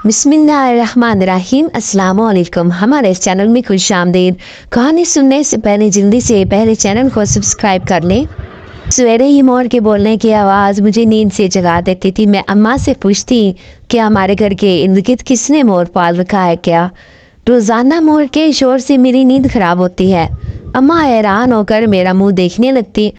बिस्मिल्लाहिर्रहमानिर्रहीम अस्सलाम वालेकुम। हमारे इस चैनल में खुश आमदीद। कहानी सुनने से पहले जल्दी से पहले चैनल को सब्सक्राइब कर लें। सवेरे ही मोर के बोलने की आवाज़ मुझे नींद से जगा देती थी। मैं अम्मा से पूछती कि हमारे घर के इर्द गिर्द किसने मोर पाल रखा है क्या। रोज़ाना मोर के शोर से मेरी नींद खराब होती है। अम्मा हैरान होकर मेरा मुंह देखने लगती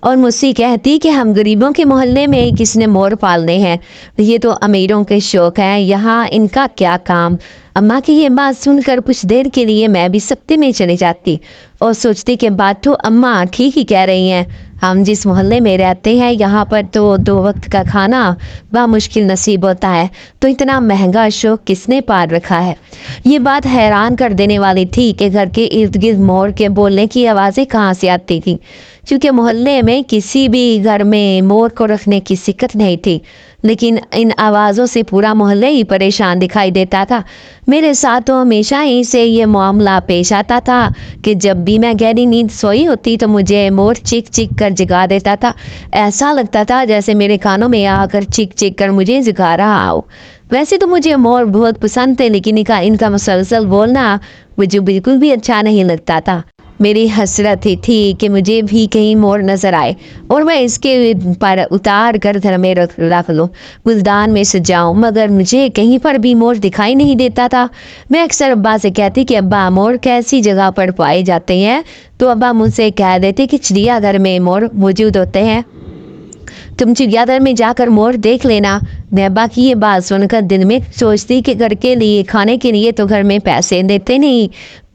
और मुझसे कहती कि हम गरीबों के मोहल्ले में किसने मोर पालने हैं, ये तो अमीरों के शौक हैं, यहाँ इनका क्या काम। अम्मा की ये बात सुनकर कुछ देर के लिए मैं भी सत्ते में चली जाती और सोचती कि बात तो अम्मा ठीक ही कह रही हैं। हम जिस मोहल्ले में रहते हैं यहाँ पर तो 2 वक्त का खाना मुश्किल नसीब होता है, तो इतना महंगा शौक किसने पाल रखा है। ये बात हैरान कर देने वाली थी कि घर के इर्द गिर्द मोर के बोलने की आवाज़ें कहाँ से आती थी, क्योंकि मोहल्ले में किसी भी घर में मोर को रखने की दिक्कत नहीं थी, लेकिन इन आवाज़ों से पूरा मोहल्ले ही परेशान दिखाई देता था। मेरे साथ तो हमेशा ही से ये मामला पेश आता था कि जब भी मैं गहरी नींद सोई होती तो मुझे मोर चीख चीख कर जगा देता था। ऐसा लगता था जैसे मेरे कानों में आकर चीख चीख कर मुझे जगा रहा हो। वैसे तो मुझे मोर बहुत पसंद थे, लेकिन इनका मुसलसल बोलना मुझे बिल्कुल भी अच्छा नहीं लगता था। मेरी हसरत ही थी कि मुझे भी कहीं मोर नजर आए और मैं इसके पर उतार कर घर में रख लूँ, गुलदान में सजाऊं, मगर मुझे कहीं पर भी मोर दिखाई नहीं देता था। मैं अक्सर अब्बा से कहती कि अब्बा मोर कैसी जगह पर पाए जाते हैं, तो अब्बा मुझसे कह देते कि चिड़ियाघर में मोर मौजूद होते हैं, तुम चिड़ियाघर में जाकर मोर देख लेना। मैं अब्बा की ये बात सुनकर दिन में सोचती कि घर के लिए खाने के लिए तो घर में पैसे देते नहीं,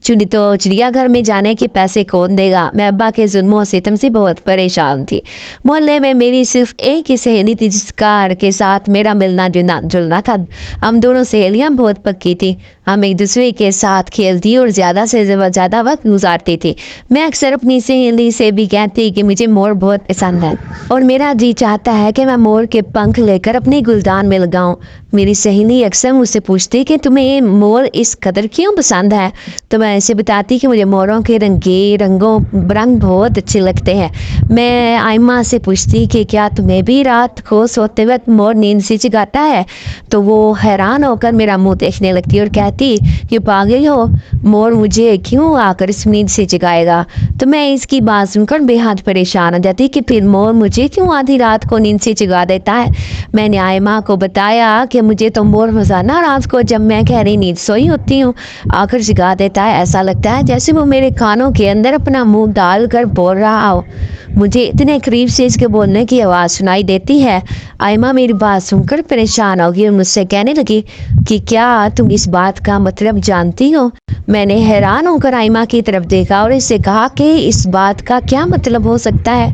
तो चिड़ियाघर में जाने के पैसे कौन देगा। मैं अब्बा के जुल्मों सितम से बहुत परेशान थी। मोहल्ले में मेरी सिर्फ एक ही सहेली थी जिसका के साथ मेरा मिलना जुलना था। हम दोनों सहेलियां बहुत पक्की थी, हम एक दूसरे के साथ खेलती और ज़्यादा से ज़्यादा वक्त गुजारती थी। मैं अक्सर अपनी सहेली से भी कहती कि मुझे मोर बहुत पसंद है और मेरा जी चाहता है कि मैं मोर के पंख लेकर अपने गुलदान में लगाऊं। मेरी सहेली अक्सर मुझसे पूछती कि तुम्हें मोर इस कदर क्यों पसंद है, तो मैं ऐसे बताती कि मुझे मोरों के रंग बहुत अच्छे लगते हैं। मैं आयमा से पूछती कि क्या तुम्हें भी रात को सोते वक्त मोर नींद से जगाता है, तो वो हैरान होकर मेरा मुंह देखने लगती और कहती कि पागल हो, मोर मुझे क्यों आकर इस नींद से जगाएगा। तो मैं इसकी बात सुनकर बेहद परेशान हो जाती कि फिर मोर मुझे क्यों आधी रात को नींद से जगा देता है। मैंने आयमा को बताया कि मुझे तो मोर रोजाना रात को जब मैं गहरी नींद सोई होती हूँ आकर जगा देता है। ऐसा लगता है जैसे वो मेरे कानों के अंदर अपना मुंह डाल कर बोल रहा हो। मुझे इतने करीब से इसके बोलने की आवाज़ सुनाई देती है। आयमा मेरी बात सुनकर परेशान होगी और मुझसे कहने लगी कि क्या तुम इस बात का मतलब जानती हो। मैंने हैरान होकर आयमा की तरफ देखा और इससे कहा कि इस बात का क्या मतलब हो सकता है।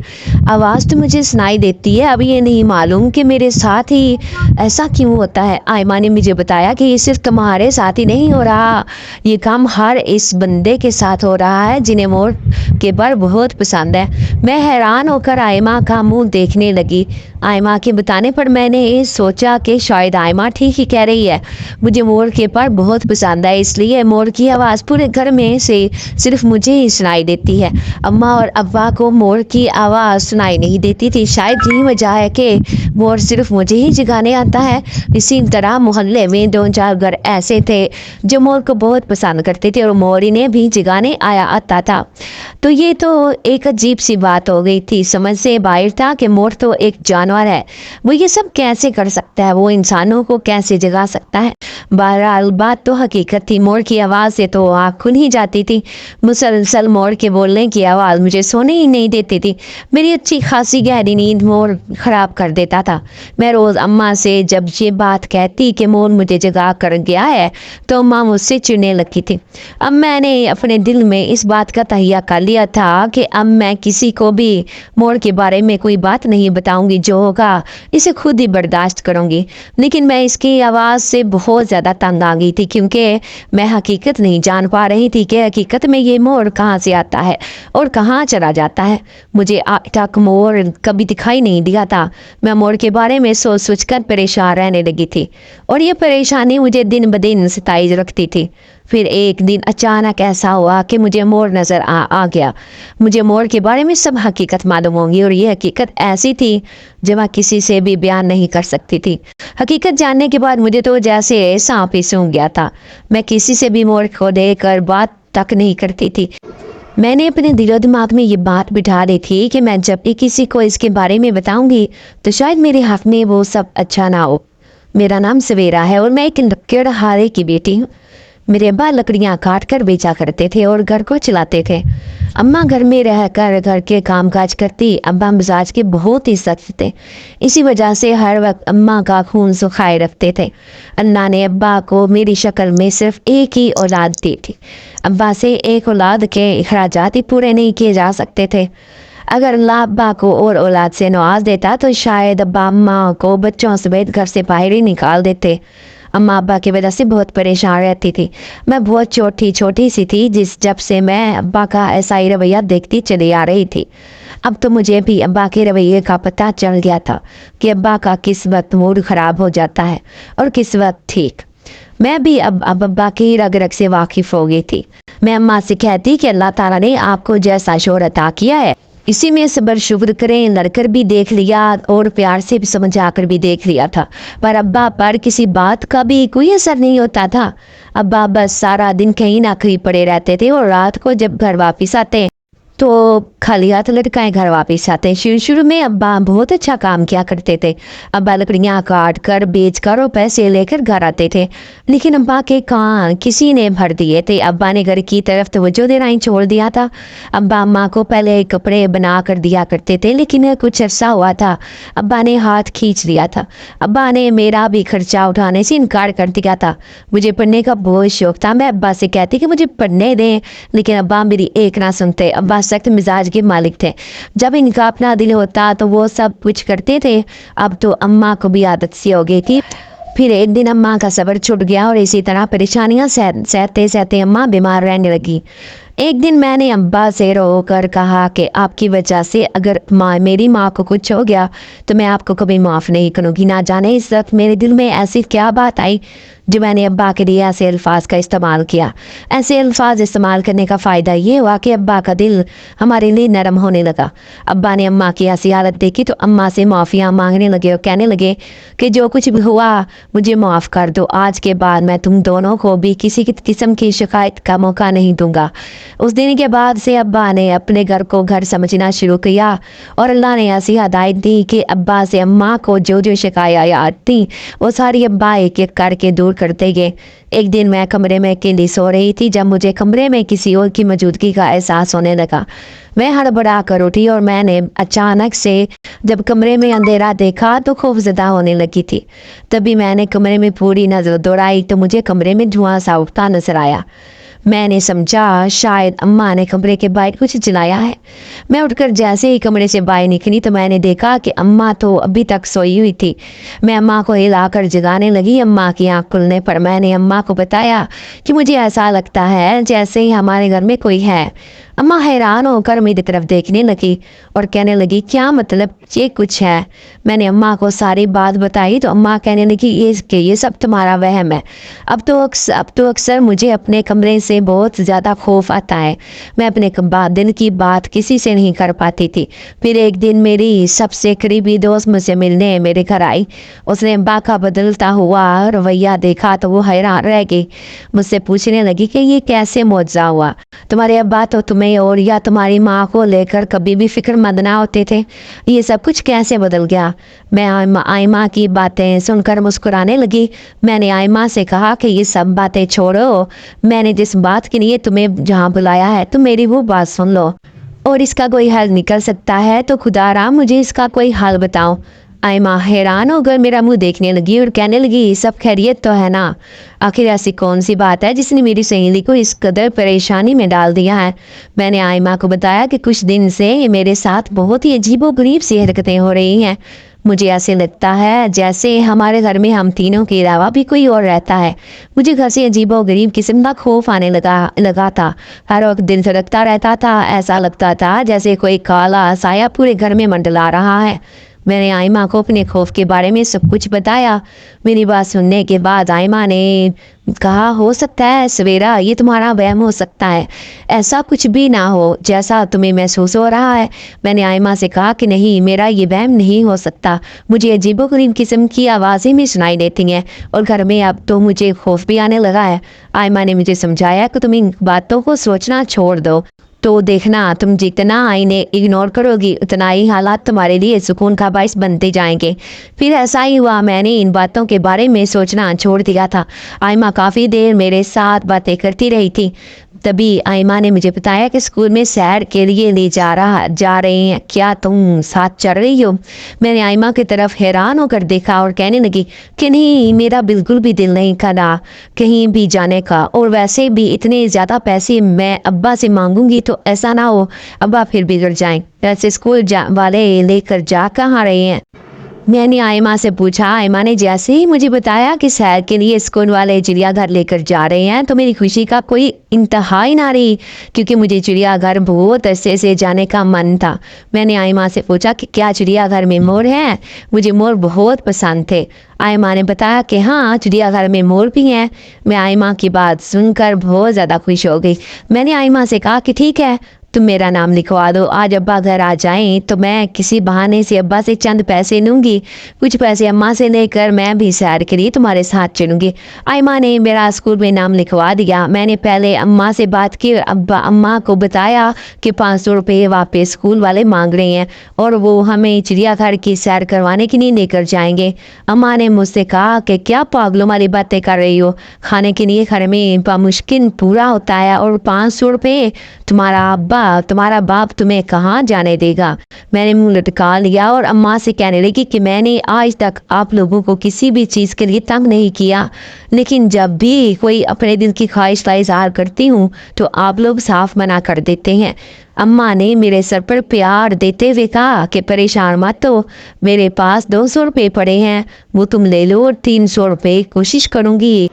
आवाज़ तो मुझे सुनाई देती है, अब ये नहीं मालूम कि मेरे साथ ही ऐसा क्यों होता है। आयमा ने मुझे बताया कि ये सिर्फ तुम्हारे साथ ही नहीं हो रहा, ये काम हर इस बंदे के साथ हो रहा है जिन्हें मोर के पर बहुत पसंद है। मैं हैरान होकर आयमा का मुंह देखने लगी। आयमा के बताने पर मैंने सोचा कि शायद आयमा ठीक ही कह रही है। मुझे मोर के पर बहुत पसंद है, इसलिए मोर की आवाज़ पूरे घर में से सिर्फ मुझे ही सुनाई देती है। अम्मा और अब्बा को मोर की आवाज़ सुनाई नहीं देती थी। शायद यही वजह है कि मोर सिर्फ मुझे ही जगाने आता है। इसी तरह मोहल्ले में 2-4 घर ऐसे थे जो मोर को बहुत पसंद करते थे और मोर इन्हें भी जगाने आता था। तो ये तो एक अजीब सी बात हो गई थी, समझ से बाहर था कि मोर तो एक जानवर है, वो ये सब कैसे कर सकता है, वो इंसानों को कैसे जगा सकता है। बहरहाल बात तो हकीकत थी। मोर की आवाज़ से तो आँख खुल ही जाती थी। मुसलसल मोर के बोलने की आवाज़ मुझे सोने ही नहीं देती थी। मेरी अच्छी खासी गहरी नींद मोर ख़राब कर देता था। मैं रोज़ अम्मा से जब ये बात कहती कि मोर मुझे जगा कर गया है तो अम्मा मुझसे चिढ़ने लगती थी। अब मैंने अपने दिल में इस बात का तहिया कर लिया था कि अब मैं किसी को भी मोर के बारे में कोई बात नहीं बताऊंगी, जो होगा इसे खुद ही बर्दाश्त करूंगी। लेकिन मैं इसकी आवाज़ से बहुत ज़्यादा तंग आ गई थी, क्योंकि मैं हकीकत नहीं जान पा रही थी कि हकीकत में ये मोर कहाँ से आता है और कहाँ चला जाता है। मुझे आज तक मोर कभी दिखाई नहीं दिया था। मैं मोर के बारे में सोच सोच कर परेशान रहने लगी थी और ये परेशानी मुझे दिन ब दिन सताई रखती थी। پھر ایک دن اچانک ایسا ہوا کہ مجھے مور نظر آ گیا. مجھے مور کے بارے میں سب حقیقت معلوم ہوگی، اور یہ حقیقت ایسی تھی جو میں کسی سے بھی بیان نہیں کر سکتی تھی. حقیقت جاننے کے بعد مجھے تو جیسے سانپ ہی سونگھ گیا تھا. میں کسی سے بھی مور کو دیکھ کر بات تک نہیں کرتی تھی. میں نے اپنے دل و دماغ میں یہ بات بٹھا دی تھی کہ میں جب بھی کسی کو اس کے بارے میں بتاؤں گی تو شاید میرے حق میں وہ سب اچھا نہ ہو. میرا نام سویرا ہے اور میں ایک لکڑہارے کی بیٹی ہوں. میرے ابا لکڑیاں کاٹ کر بیچا کرتے تھے اور گھر کو چلاتے تھے. اماں گھر میں رہ کر گھر کے کام کاج کرتی. ابا مزاج کے بہت ہی سخت تھے، اسی وجہ سے ہر وقت اماں کا خون سکھائے رکھتے تھے. اللہ نے ابا کو میری شکل میں صرف ایک ہی اولاد دی تھی. ابا سے ایک اولاد کے اخراجات ہی پورے نہیں کیے جا سکتے تھے. اگر اللہ ابا کو اور اولاد سے نواز دیتا تو شاید ابا اماں کو بچوں سمیت گھر سے باہر ہی نکال دیتے. اماں ابا کی وجہ سے بہت پریشان رہتی تھی. میں بہت چھوٹی سی تھی جب سے میں ابا کا ایسا ہی رویہ دیکھتی چلی آ رہی تھی. اب تو مجھے بھی ابا کے رویے کا پتہ چل گیا تھا کہ ابا کا کس وقت موڈ خراب ہو جاتا ہے اور کس وقت ٹھیک. میں بھی اب ابا کی رگ رگ سے واقف ہو گئی تھی. میں اماں سے کہتی کہ اللہ تعالیٰ نے آپ کو جیسا شوہر عطا کیا ہے اسی میں صبر شکر کریں. لڑ کر بھی دیکھ لیا اور پیار سے بھی سمجھا کر بھی دیکھ لیا تھا، پر ابا پر کسی بات کا بھی کوئی اثر نہیں ہوتا تھا. ابا بس سارا دن کہیں نہ کہیں پڑے رہتے تھے اور رات کو جب گھر واپس آتے تو خالی ہاتھ لٹکائے گھر واپس آتے. شروع میں ابا بہت اچھا کام کیا کرتے تھے. ابا لکڑیاں کاٹ کر بیچ کر اور پیسے لے کر گھر آتے تھے، لیکن ابا کے کان کسی نے بھر دیے تھے. ابا نے گھر کی طرف توجہ دینا ہی چھوڑ دیا تھا. ابا اماں کو پہلے کپڑے بنا کر دیا کرتے تھے، لیکن کچھ عرصہ ہوا تھا ابا نے ہاتھ کھینچ لیا تھا. ابا نے میرا بھی خرچہ اٹھانے سے انکار کر دیا تھا. مجھے پڑھنے کا بہت شوق تھا. میں ابا سے کہتی کہ مجھے پڑھنے دیں، لیکن ابا میری ایک نہ سنتے. ابا سخت مزاج کے مالک تھے. جب ان کا اپنا دل ہوتا تو وہ سب کچھ کرتے تھے. اب تو اماں کو بھی عادت سی ہو گئی تھی. پھر ایک دن اماں کا صبر چھٹ گیا اور اسی طرح پریشانیاں سہتے اماں بیمار رہنے لگی. ایک دن میں نے ابا سے رو کر کہا کہ آپ کی وجہ سے اگر میری ماں کو کچھ ہو گیا تو میں آپ کو کبھی معاف نہیں کروں گی. نہ جانے اس وقت میرے دل میں ایسی کیا بات آئی جو میں نے ابا کے لیے ایسے الفاظ کا استعمال کیا. ایسے الفاظ استعمال کرنے کا فائدہ یہ ہوا کہ ابا کا دل ہمارے لیے نرم ہونے لگا. ابا نے اماں کی ایسی حالت دیکھی تو اماں سے معافیاں مانگنے لگے اور کہنے لگے کہ جو کچھ بھی ہوا مجھے معاف کر دو. آج کے بعد میں تم دونوں کو بھی کسی قسم کی شکایت کا موقع نہیں دوں گا. اس دن کے بعد سے ابا نے اپنے گھر کو گھر سمجھنا شروع کیا اور اللہ نے ایسی ہدایت دی کہ ابا سے اماں کو جو شکایات تھیں وہ ساری ابا ایک ایک کر کے دور کرتے گئے. ایک دن میں کمرے میں اکیلی سو رہی تھی جب مجھے کمرے میں کسی اور کی موجودگی کا احساس ہونے لگا. میں ہڑبڑا کر اٹھی اور میں نے اچانک سے جب کمرے میں اندھیرا دیکھا تو خوف زدہ ہونے لگی تھی. تبھی میں نے کمرے میں پوری نظر دوڑائی تو مجھے کمرے میں دھواں سا اٹھتا نظر آیا. میں نے سمجھا شاید اماں نے کمرے کے باہر کچھ جلایا ہے. میں اٹھ کر جیسے ہی کمرے سے باہر نکلی تو میں نے دیکھا کہ اماں تو ابھی تک سوئی ہوئی تھی. میں اماں کو ہلا کر جگانے لگی. اماں کی آنکھ کھلنے پر میں نے اماں کو بتایا کہ مجھے ایسا لگتا ہے جیسے ہی ہمارے گھر میں کوئی ہے. اماں حیران ہو کر میری طرف دیکھنے لگی اور کہنے لگی کیا مطلب یہ کچھ ہے. میں نے اماں کو ساری بات بتائی تو اماں کہنے لگی یہ سب تمہارا وہم ہے. اب تو اکثر مجھے اپنے کمرے سے بہت زیادہ خوف آتا ہے. میں اپنے دل کی بات کسی سے نہیں کر پاتی تھی. پھر ایک دن میری سب سے قریبی دوست مجھ سے ملنے میرے گھر آئی. اس نے ابا کا بدلتا ہوا رویہ دیکھا تو وہ حیران رہ گئی. مجھ سے پوچھنے لگی کہ یہ کیسے معجزہ ہوا. تمہارے ابا تو تمہیں اور یا تمہاری ماں کو لے کر کبھی بھی فکر مند نہ ہوتے تھے، یہ سب کچھ کیسے بدل گیا. میں آئمہ کی باتیں سن کر مسکرانے لگی. میں نے آئمہ سے کہا کہ یہ سب باتیں چھوڑو، میں نے جس بات کے لیے تمہیں جہاں بلایا ہے تم میری وہ بات سن لو، اور اس کا کوئی حل نکل سکتا ہے تو خدا را مجھے اس کا کوئی حل بتاؤ. آئمہ حیران ہو کر میرا منہ دیکھنے لگی اور کہنے لگی سب خیریت تو ہے نا. آخر ایسی کون سی بات ہے جس نے میری سہیلی کو اس قدر پریشانی میں ڈال دیا ہے. میں نے آئمہ کو بتایا کہ کچھ دن سے میرے ساتھ بہت ہی عجیب و غریب سی حرکتیں ہو رہی ہیں. مجھے ایسے لگتا ہے جیسے ہمارے گھر میں ہم تینوں کے علاوہ بھی کوئی اور رہتا ہے. مجھے گھر سے عجیب و غریب قسم کا خوف آنے لگا تھا. ہر وقت دل سڑکتا رہتا تھا. ایسا لگتا تھا جیسے کوئی کالا سایہ پورے گھر میں منڈلا رہا ہے. میں نے آئمہ کو اپنے خوف کے بارے میں سب کچھ بتایا۔ میری بات سننے کے بعد آئمہ نے کہا ہو سکتا ہے سویرا یہ تمہارا وہم ہو سکتا ہے، ایسا کچھ بھی نہ ہو جیسا تمہیں محسوس ہو رہا ہے۔ میں نے آئمہ سے کہا کہ نہیں، میرا یہ وہم نہیں ہو سکتا، مجھے عجیب و غریب قسم کی آوازیں بھی سنائی دیتی ہیں اور گھر میں اب تو مجھے خوف بھی آنے لگا ہے۔ آئمہ نے مجھے سمجھایا کہ تم ان باتوں کو سوچنا چھوڑ دو تو دیکھنا تم جتنا انہیں اگنور کرو گی اتنا ہی حالات تمہارے لیے سکون کا باعث بنتے جائیں گے۔ پھر ایسا ہی ہوا، میں نے ان باتوں کے بارے میں سوچنا چھوڑ دیا تھا۔ آئمہ کافی دیر میرے ساتھ باتیں کرتی رہی تھی۔ تبھی آئمہ نے مجھے بتایا کہ اسکول میں سیر کے لیے لے جا رہے ہیں، کیا تم ساتھ چل رہی ہو؟ میں نے آئمہ کی طرف حیران ہو کر دیکھا اور کہنے لگی کہ نہیں، میرا بالکل بھی دل نہیں کرا کہیں بھی جانے کا، اور ویسے بھی اتنے زیادہ پیسے میں ابا سے مانگوں گی تو ایسا نہ ہو ابا پھر بگڑ جائیں۔ ویسے اسکول والے لے کر جا کہاں رہے ہیں؟ میں نے آئمہ سے پوچھا۔ آئمہ نے جیسے ہی مجھے بتایا کہ سیر کے لیے اسکول والے چڑیا گھر لے کر جا رہے ہیں تو میری خوشی کا کوئی انتہا ہی نہ رہی، کیونکہ مجھے چڑیا گھر بہت عرصے سے جانے کا من تھا۔ میں نے آئمہ سے پوچھا کہ کیا چڑیا گھر میں مور ہیں؟ مجھے مور بہت پسند تھے۔ آئمہ نے بتایا کہ ہاں، چڑیا گھر میں مور بھی ہیں۔ میں آئمہ کی بات سن کر بہت زیادہ خوش ہو گئی۔ میں نے آئمہ سے کہا کہ ٹھیک ہے، تم میرا نام لکھوا دو، آج ابا گھر آ جائیں تو میں کسی بہانے سے ابا سے چند پیسے لوں گی، کچھ پیسے اماں سے لے کر میں بھی سیر کے لیے تمہارے ساتھ چلوں گی۔ آئمہ نے میرا اسکول میں نام لکھوا دیا۔ میں نے پہلے اماں سے بات کی اور اماں کو بتایا کہ 500 روپے واپس اسکول والے مانگ رہے ہیں اور وہ ہمیں چڑیا گھر کی سیر کروانے کے لیے لے کر جائیں گے۔ اماں نے مجھ سے کہا کہ کیا پاگلوں والی باتیں کر رہی ہو، کھانے کے لیے گھر میں بمشکل پورا ہوتا ہے اور 500 روپے تمہارا باپ تمہیں کہاں جانے دے گا؟ میں نے منہ لٹکا لیا اور اماں سے کہنے لگی کہ میں نے آج تک آپ لوگوں کو کسی بھی چیز کے لیے تنگ نہیں کیا، لیکن جب بھی کوئی اپنے دل کی خواہش کا اظہار کرتی ہوں تو آپ لوگ صاف منع کر دیتے ہیں۔ اماں نے میرے سر پر پیار دیتے ہوئے کہا کہ پریشان مت ہو، میرے پاس 200 روپے پڑے ہیں، وہ تم لے لو اور 300 روپے کوشش کروں گی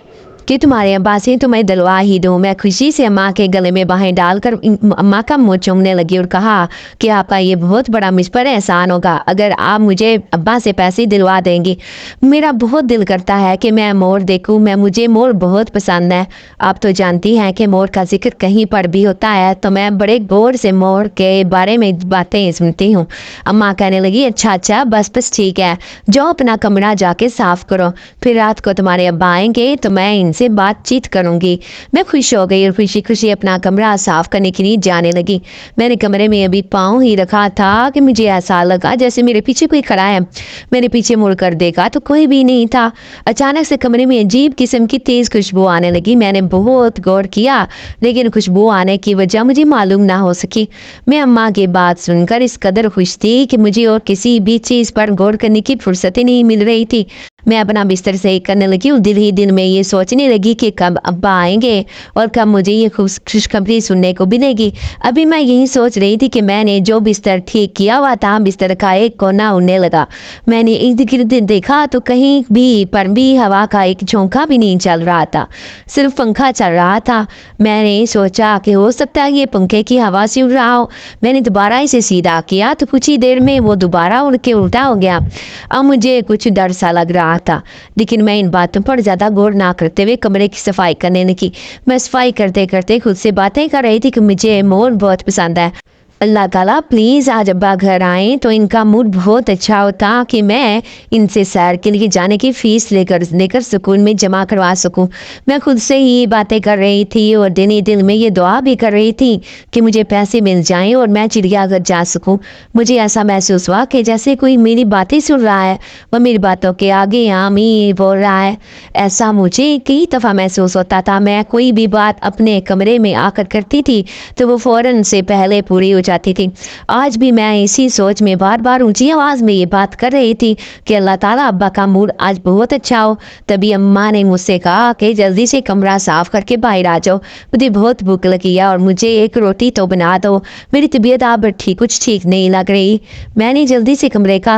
کہ تمہارے ابا سے تمہیں دلوا ہی دوں۔ میں خوشی سے اماں کے گلے میں باہیں ڈال کر اماں کا منہ چومنے لگی اور کہا کہ آپ کا یہ بہت بڑا مجھ پر احسان ہوگا اگر آپ مجھے ابا سے پیسے دلوا دیں گی۔ میرا بہت دل کرتا ہے کہ میں مور دیکھوں، مجھے مور بہت پسند ہے۔ آپ تو جانتی ہیں کہ مور کا ذکر کہیں پر بھی ہوتا ہے تو میں بڑے غور سے مور کے بارے میں باتیں سنتی ہوں۔ اماں کہنے لگی اچھا بس ٹھیک ہے، جاؤ اپنا کمرہ جا کے صاف کرو، پھر رات کو تمہارے ابا آئیں گے تو میں ان سے بات چیت کروں گی۔ میں خوش ہو گئی اور خوشی اپنا کمرہ صاف کرنے کے لیے جانے لگی۔ میں نے کمرے میں ابھی پاؤں ہی رکھا تھا کہ مجھے ایسا لگا جیسے میرے پیچھے کوئی کھڑا ہے۔ میں نے پیچھے مڑ کر دیکھا تو کوئی بھی نہیں تھا۔ اچانک سے کمرے میں عجیب قسم کی تیز خوشبو آنے لگی۔ میں نے بہت غور کیا لیکن خوشبو آنے کی وجہ مجھے معلوم نہ ہو سکی۔ میں اماں کی بات سن کر اس قدر خوش تھی کہ مجھے اور کسی بھی چیز پر غور کرنے کی فرصت ہی نہیں مل رہی تھی۔ میں اپنا بستر صحیح کرنے لگی اور دل ہی دل میں یہ سوچنے لگی کہ کب ابا آئیں گے اور کب مجھے یہ خوشخبری سننے کو ملے گی۔ ابھی میں یہی سوچ رہی تھی کہ میں نے جو بستر ٹھیک کیا ہوا تھا بستر کا ایک کونا اڑنے لگا۔ میں نے ارد گرد دیکھا تو کہیں بھی ہوا کا ایک جھونکا بھی نہیں چل رہا تھا، صرف پنکھا چل رہا تھا۔ میں نے سوچا کہ ہو سکتا ہے یہ پنکھے کی ہوا سے اڑ رہا ہو۔ میں نے دوبارہ اسے سیدھا کیا تو کچھ ہی دیر میں وہ دوبارہ اڑ کے الٹا ہو گیا۔ اب مجھے کچھ ڈر سا لگ رہا تھا لیکن میں ان باتوں پر زیادہ غور نہ کرتے ہوئے کمرے کی صفائی کرنے لگی۔ میں صفائی کرتے کرتے خود سے باتیں کر رہی تھی کہ مجھے مور بہت پسند ہے۔ اللہ تعالیٰ پلیز آج ابا گھر آئیں تو ان کا موڈ بہت اچھا ہوتا کہ میں ان سے سیر کے لیے جانے کی فیس لے کر سکون میں جمع کروا سکوں۔ میں خود سے ہی باتیں کر رہی تھی اور دل میں یہ دعا بھی کر رہی تھی کہ مجھے پیسے مل جائیں اور میں چڑیا گھر جا سکوں۔ مجھے ایسا محسوس ہوا کہ جیسے کوئی میری باتیں سن رہا ہے، وہ میری باتوں کے آگے آمین بول رہا ہے۔ ایسا مجھے کئی دفعہ محسوس ہوتا تھا۔ میں کوئی بھی بات اپنے کمرے میں آ کر کرتی تھی تو وہ فوراً سے پہلے پوری ہو جاتی تھی۔ آج بھی میں اسی سوچ میں بار بار اونچی آواز میں یہ بات کر رہی تھی کہ اللہ تعالیٰ ابا کا موڈ آج بہت اچھا ہو۔ تبھی اماں نے مجھ سے کہا کہ جلدی سے کمرہ صاف کر کے باہر آ جاؤ، مجھے بہت بھوک لگی ہے اور مجھے ایک روٹی تو بنا دو، میری طبیعت اب کچھ ٹھیک نہیں لگ رہی۔ میں نے جلدی سے کمرے کا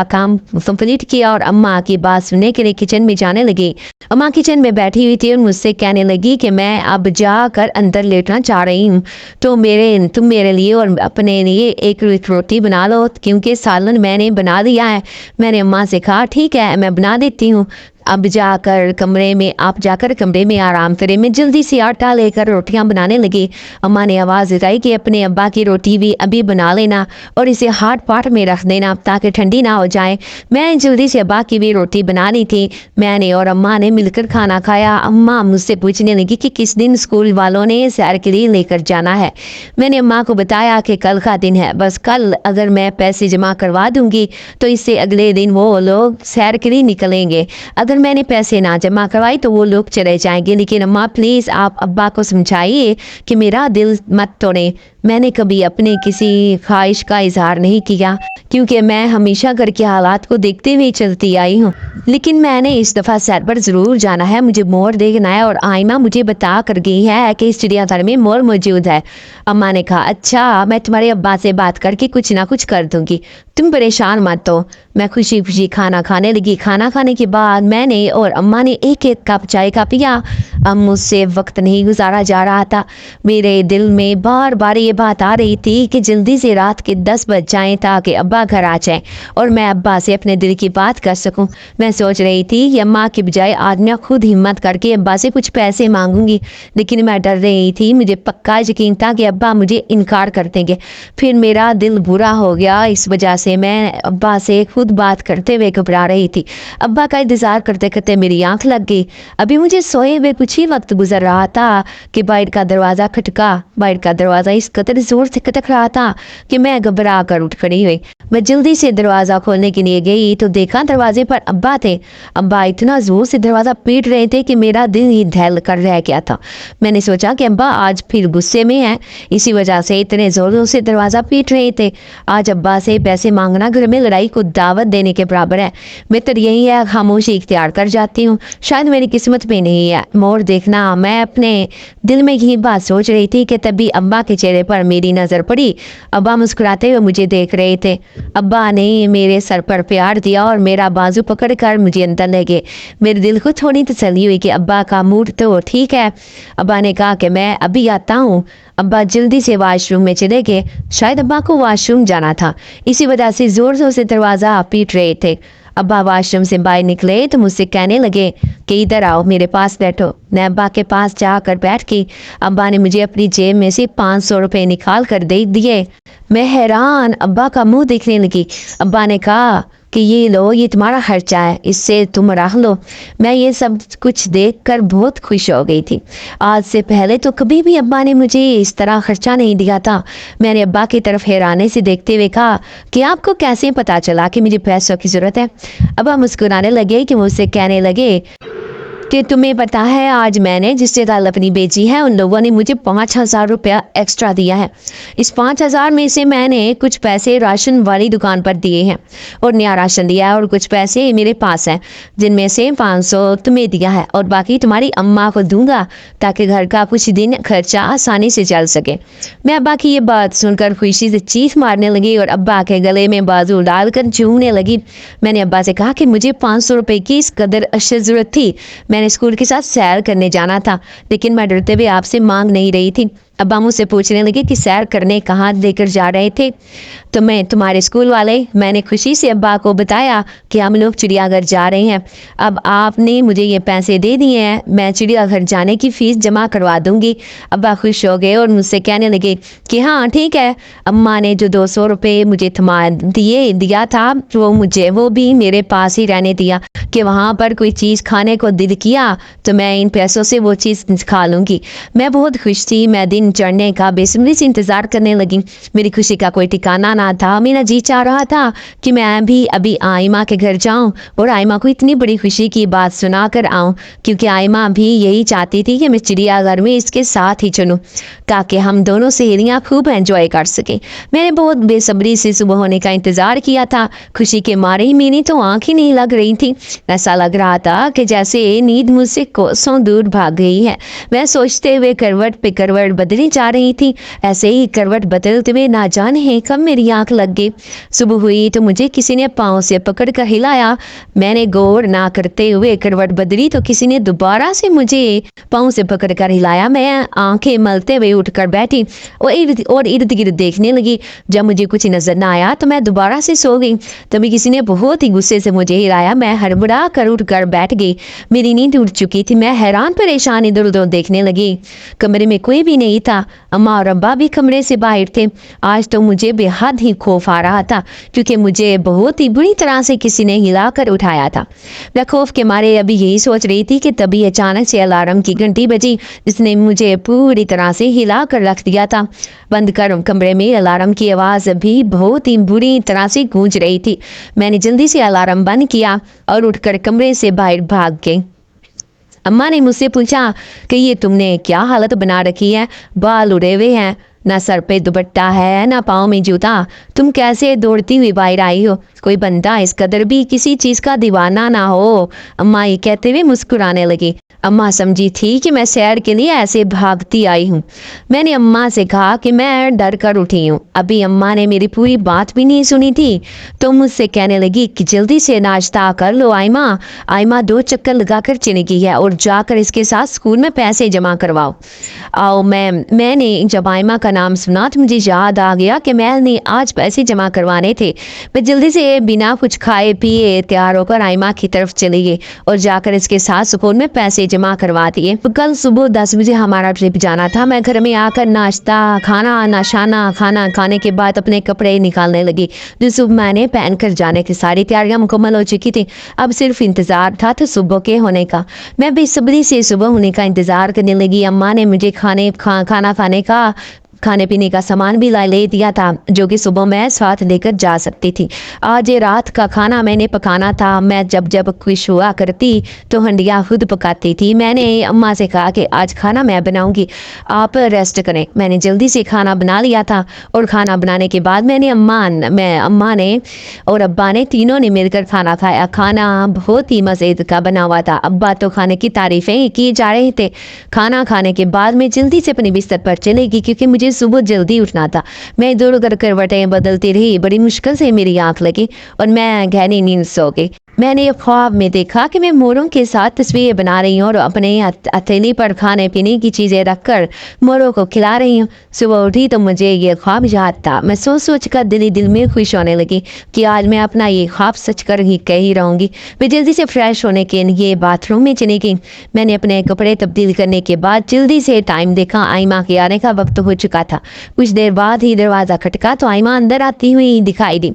کام کمپلیٹ کیا اور اماں کی بات سننے کے لیے کچن میں جانے لگی۔ اماں کچن میں بیٹھی ہوئی تھی اور مجھ سے کہنے لگی کہ میں اب جا کر اندر لیٹنا چاہ رہی ہوں تو تم میرے لیے और अपने लिए एक रोटी बना लो, क्योंकि सालन मैंने बना दिया है। मैंने अम्मा से कहा ठीक है मैं बना देती हूँ। आप जाकर कमरे में आराम करें। मैं जल्दी से आटा लेकर रोटियां बनाने लगी। अम्मा ने आवाज़ लगाई कि अपने अब्बा की रोटी भी अभी बना लेना और इसे हाथ पाट में रख देना ताकि ठंडी ना हो जाए। मैं जल्दी से अब्बा की भी रोटी बना ली थी। मैंने और अम्मा ने मिलकर खाना खाया। अम्मा मुझसे पूछने लगी कि किस दिन स्कूल वालों ने सैर के लिए लेकर जाना है। मैंने अम्मा को बताया कि कल का दिन है, बस कल अगर मैं पैसे जमा करवा दूंगी तो इससे अगले दिन वो लोग सैर के लिए निकलेंगे। अगर मैंने पैसे ना जमा करवाई तो वो लोग चले जाएंगे। लेकिन अम्मा प्लीज़ आप अब्बा को समझाइए कि मेरा दिल मत तोड़े। मैंने कभी अपने किसी ख्वाहिश का इजहार नहीं किया, क्योंकि मैं हमेशा घर के हालात को देखते हुए चलती आई हूँ। लेकिन मैंने इस दफ़ा सैर पर ज़रूर जाना है। मुझे मोर देखना है और आइमा मुझे बता कर गई है कि इस चिड़ियाघर में मोर मौजूद है। अम्मा ने कहा अच्छा मैं तुम्हारे अब्बा से बात करके कुछ ना कुछ कर दूंगी, तुम परेशान मत हो। मैं खुशी खुशी खाना खाने लगी। खाना खाने के बाद मैंने और अम्मा ने एक एक कप चाय का पिया। अब मुझसे वक्त नहीं गुजारा जा रहा था। मेरे दिल में बार बार ये बात आ रही थी कि जल्दी से रात के 10 बज जाएं ताकि अब्बा घर आ जाएं और मैं अब्बा से अपने दिल की बात कर सकूं। मैं सोच रही थी कि अम्मा की बजाय आज मैं खुद हिम्मत करके अब्बा से कुछ पैसे मांगूंगी, लेकिन मैं डर रही थी। मुझे पक्का यकीन था कि अब्बा मुझे इनकार कर देंगे। फिर मेरा दिल बुरा हो गया। इस वजह से मैं अब्बा से खुद बात करते हुए घबरा रही थी। अब्बा का इंतज़ार करते करते मेरी आंख लग गई। अभी मुझे सोए हुए कुछ ही वक्त गुजर रहा था कि बाहर का दरवाज़ा खटका। बाहर का दरवाज़ा इस कदर जोर से खटक रहा था कि मैं घबरा कर उठ खड़ी हुई। मैं जल्दी से दरवाज़ा खोलने के लिए गई तो देखा दरवाजे पर अब्बा थे। अब्बा इतना जोर से दरवाज़ा पीट रहे थे कि मेरा दिल ही दहल कर रह गया था। मैंने सोचा कि अब्बा आज फिर गुस्से में है, इसी वजह से इतने जोरों से दरवाज़ा पीट रहे थे। आज अब्बा से पैसे मांगना घर में लड़ाई को दावत देने के बराबर है। बेहतर यही है खामोशी इख्तियार कर जाती हूँ, शायद मेरी किस्मत में नहीं है मोर देखना। मैं अपने दिल में यही बात सोच रही थी कि तभी अब्बा के चेहरे पर मेरी नज़र पड़ी। अब्बा मुस्कुराते हुए मुझे देख रहे थे। अब्बा ने मेरे सर पर प्यार दिया और मेरा बाजू पकड़कर मुझे अंदर ले गए। मेरे दिल को थोड़ी तसल्ली हुई कि अब्बा का मूड तो ठीक है। अब्बा ने कहा कि मैं अभी आता हूँ। अब्बा जल्दी से वॉशरूम में चले गए। शायद अब्बा को वॉशरूम जाना था, इसी वजह से जोर जोर से दरवाज़ा पीट रहे थे। अब्बा वॉशरूम से बाहर निकले तो मुझसे कहने लगे कि इधर आओ मेरे पास बैठो। मैं अब्बा के पास जाकर बैठ गई। अब्बा ने मुझे अपनी जेब में से 500 रुपये निकाल कर दे दिए। मैं हैरान अब्बा का मुंह देखने लगी। अब्बा ने कहा कि ये लो, ये तुम्हारा खर्चा है, इससे तुम रख लो। मैं ये सब कुछ देखकर बहुत खुश हो गई थी। आज से पहले तो कभी भी अब्बा ने मुझे इस तरह खर्चा नहीं दिया था। मैंने अब्बा की तरफ हैरानी से देखते हुए कहा कि आपको कैसे पता चला कि मुझे पैसों की ज़रूरत है। अब्बा मुस्कुराने लगे कि मुझसे कहने लगे कि तुम्हें पता है आज मैंने जिससे दाल अपनी बेची है उन लोगों ने मुझे 5,000 रुपया एक्स्ट्रा दिया है। इस 5,000 में से मैंने कुछ पैसे राशन वाली दुकान पर दिए हैं और नया राशन दिया है और कुछ पैसे मेरे पास हैं, जिनमें से 500 तुम्हें दिया है और बाकी तुम्हारी अम्मा को दूंगा ताकि घर का कुछ दिन खर्चा आसानी से चल सके। मैं अब्बा की ये बात सुनकर खुशी से चीख मारने लगी और अब्बा के गले में बाजू डालकर झूमने लगी। मैंने अब्बा से कहा कि मुझे 500 रुपये की इस कदर अशद ज़रूरत थी। मैंने स्कूल के साथ सैर करने जाना था, लेकिन मैं डरते हुए आपसे मांग नहीं रही थी। अब्बा मुझसे पूछने लगे कि सैर करने कहाँ लेकर जा रहे थे। तो मैं तुम्हारे स्कूल वाले। मैंने खुशी से अब्बा को बताया कि हम लोग चिड़ियाघर जा रहे हैं। अब आपने मुझे ये पैसे दे दिए हैं, मैं चिड़ियाघर जाने की फ़ीस जमा करवा दूंगी। अब्बा खुश हो गए और मुझसे कहने लगे कि हाँ ठीक है। अम्मा ने जो 200 रुपये मुझे थमा दिया था वो भी मेरे पास ही रहने दिया कि वहाँ पर कोई चीज़ खाने को दिल किया तो मैं इन पैसों से वो चीज़ खा लूँगी। मैं बहुत खुश थी। मैं दिन चढ़ने का बेसब्री से इंतज़ार करने लगी। मेरी खुशी का कोई ठिकाना ना था। मेरा जी चाह रहा था कि मैं भी अभी आइमा के घर जाऊं और आइमा को इतनी बड़ी खुशी की बात सुना कर आऊँ, क्योंकि आइमा भी यही चाहती थी कि मैं चिड़ियाघर में इसके साथ ही चलूँ ताकि हम दोनों सहेलियाँ खूब एंजॉय कर सकें। मैंने बहुत बेसब्री से सुबह होने का इंतज़ार किया था। खुशी के मारे ही मेरी तो आँख ही नहीं लग रही थी। ऐसा लग रहा था कि जैसे नींद मुझसे कोसों दूर भाग गई है। मैं सोचते हुए करवट पे करवट बदली जा रही थी। ऐसे ही करवट बदलते हुए ना जाने कब मेरी आंख लग गई। सुबह हुई तो मुझे किसी ने पाँव से पकड़ कर हिलाया। मैंने गौर ना करते हुए करवट बदली तो किसी ने दोबारा से मुझे पाँव से पकड़ कर हिलाया। मैं आंखें मलते हुए اٹھ کر بیٹھی اور ارد گرد دیکھنے لگی۔ جب مجھے کچھ نظر نہ آیا تو میں دوبارہ سے سو گئی۔ تبھی کسی نے بہت ہی غصے سے مجھے ہلایا۔ میں ہڑبڑا کر اٹھ کر بیٹھ گئی۔ میری نیند اٹھ چکی تھی۔ میں حیران پریشان ادھر ادھر دیکھنے لگی۔ کمرے میں کوئی بھی نہیں تھا۔ اماں اور ابا بھی کمرے سے باہر تھے۔ آج تو مجھے بے حد ہی خوف آ رہا تھا کیونکہ مجھے بہت ہی بری طرح سے کسی نے ہلا کر اٹھایا تھا۔ میں خوف کے مارے ابھی یہی سوچ رہی تھی کہ تبھی اچانک سے الارم کی گھنٹی بجی جس نے مجھے پوری طرح سے ہلا کر رکھ دیا تھا۔ بند کر کمرے میں الارم کی آواز بھی بہت ہی بری طرح سے گونج رہی تھی۔ میں نے جلدی سے الارم بند کیا اور اٹھ کر کمرے سے باہر بھاگ گئی۔ اماں نے مجھ سے پوچھا کہ یہ تم نے کیا حالت بنا رکھی ہے؟ بال اڑے ہوئے ہیں، نہ سر پہ دوپٹہ ہے نہ پاؤں میں جوتا، تم کیسے دوڑتی ہوئی باہر آئی ہو؟ کوئی بندہ اس قدر بھی کسی چیز کا دیوانہ نہ ہو۔ اماں یہ کہتے ہوئے مسکرانے لگی۔ اماں سمجھی تھی کہ میں سیر کے لیے ایسے بھاگتی آئی ہوں۔ میں نے اماں سے کہا کہ میں ڈر کر اٹھی ہوں۔ ابھی اماں نے میری پوری بات بھی نہیں سنی تھی تو مجھ سے کہنے لگی کہ جلدی سے ناشتہ کر لو آئمہ۔ آئمہ 2 چکر لگا کر چلی گئی ہے اور جا کر اس کے ساتھ اسکول میں پیسے جمع کرواؤ۔ میں نے جب آئمہ کا نام سنا تو مجھے یاد آ گیا کہ میں نے آج پیسے جمع کروانے تھے۔ میں جلدی سے بنا کچھ کھائے پیے تیار ہو کر آئمہ کی طرف چلی گئی اور جا کر اس کے ساتھ اسکول میں پیسے جمع کروا دیے۔ کل صبح 10 بجے ہمارا ٹرپ جانا تھا۔ میں گھر میں آ کر ناشتہ کھانا کھانے کے بعد اپنے کپڑے نکالنے لگی جو صبح میں نے پہن کر جانے کی ساری تیاریاں مکمل ہو چکی تھی۔ اب صرف انتظار تھا تو صبح کے ہونے کا۔ میں بے صبری سے صبح ہونے کا انتظار کرنے لگی۔ اماں نے مجھے کھانے پینے کا سامان بھی لے دیا تھا جو کہ صبح میں ساتھ لے کر جا سکتی تھی۔ آج رات کا کھانا میں نے پکانا تھا۔ میں جب خوش ہوا کرتی تو ہنڈیاں خود پکاتی تھی۔ میں نے اماں سے کہا کہ آج کھانا میں بناؤں گی، آپ ریسٹ کریں۔ میں نے جلدی سے کھانا بنا لیا تھا اور کھانا بنانے کے بعد اماں نے اور ابا نے تینوں نے مل کر کھانا کھایا۔ کھانا بہت ہی مزے کا بنا ہوا تھا۔ ابا تو کھانے کی تعریفیں کی جا رہے تھے۔ کھانا کھانے کے بعد میں جلدی سے اپنی بستر پر چلے گی کیونکہ مجھے صبح جلدی اٹھنا تھا۔ میں ادھر ادھر کروٹیں بدلتی رہی۔ بڑی مشکل سے میری آنکھ لگی اور میں گہری نیند سو گئی۔ میں نے خواب میں دیکھا کہ میں موروں کے ساتھ تصویریں بنا رہی ہوں اور اپنے ہتھیلی پر کھانے پینے کی چیزیں رکھ کر موروں کو کھلا رہی ہوں۔ صبح اٹھی تو مجھے یہ خواب یاد تھا۔ میں سوچ کر دل میں خوش ہونے لگی کہ آج میں اپنا یہ خواب سچ کر ہی کہہ ہی رہوں گی۔ میں جلدی سے فریش ہونے کے لیے باتھ روم میں چلی گئی۔ میں نے اپنے کپڑے تبدیل کرنے کے بعد جلدی سے ٹائم دیکھا۔ آئمہ کے آنے کا وقت ہو چکا تھا۔ کچھ دیر بعد ہی دروازہ کھٹکا تو آئمہ اندر آتی ہوئی دکھائی دی۔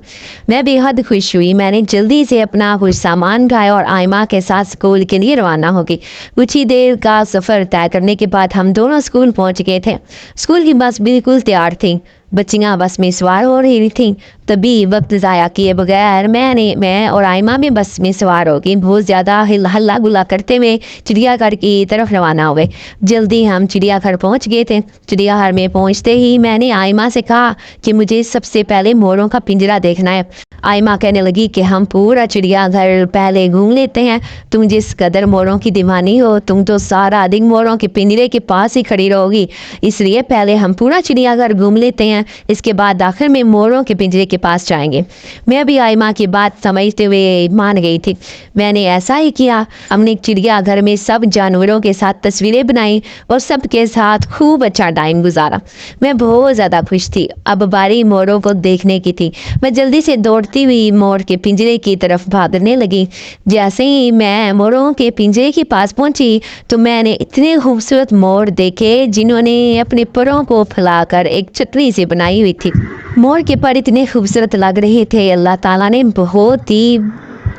میں بے حد خوش ہوئی۔ میں نے جلدی سے اپنا کچھ سامان اٹھایا اور آئمہ کے ساتھ اسکول کے لیے روانہ ہو گئی۔ کچھ ہی دیر کا سفر طے کرنے کے بعد ہم دونوں اسکول پہنچ گئے تھے۔ اسکول کی بس بالکل تیار تھی۔ بچیاں بس میں سوار ہو رہی تھیں۔ تبھی وقت ضائع کیے بغیر میں اور آئمہ میں بس میں سوار ہو گئی۔ بہت زیادہ ہلا گلا کرتے ہوئے چڑیا گھر کی طرف روانہ ہوئے۔ جلدی ہم چڑیا گھر پہنچ گئے تھے۔ چڑیا گھر میں پہنچتے ہی میں نے آئمہ سے کہا کہ مجھے سب سے پہلے موروں کا پنجرا دیکھنا ہے۔ آئمہ کہنے لگی کہ ہم پورا چڑیا گھر پہلے گھوم لیتے ہیں۔ تم جس قدر موروں کی دیوانی ہو تم تو سارا دن موروں کے پنجرے کے پاس ہی کھڑی رہو گی، اس لیے پہلے ہم پورا چڑیا گھر گھوم لیتے ہیں، اس کے بعد آخر میں موروں کے پنجرے کے پاس جائیں گے۔ میں بھی آئمہ کی بات سمجھتے ہوئے مان گئی تھی۔ میں نے ایسا ہی کیا۔ ہم نے چڑیا گھر میں سب جانوروں کے ساتھ تصویریں بنائیں اور سب کے ساتھ خوب اچھا ٹائم گزارا۔ میں بہت زیادہ خوش تھی۔ اب باری موروں کو دیکھنے کی تھی۔ میں جلدی سے دوڑتی ہوئی مور کے پنجرے کی طرف بھاگنے لگی۔ جیسے ہی میں موروں کے پنجرے کے پاس پہنچی تو میں نے اتنے خوبصورت مور دیکھے جنہوں نے اپنے پروں کو پھیلا کر ایک چھتری سے بنائی ہوئی تھی۔ مور کے پر اتنے خوبصورت لگ رہے تھے۔ اللہ تعالیٰ نے بہت ہی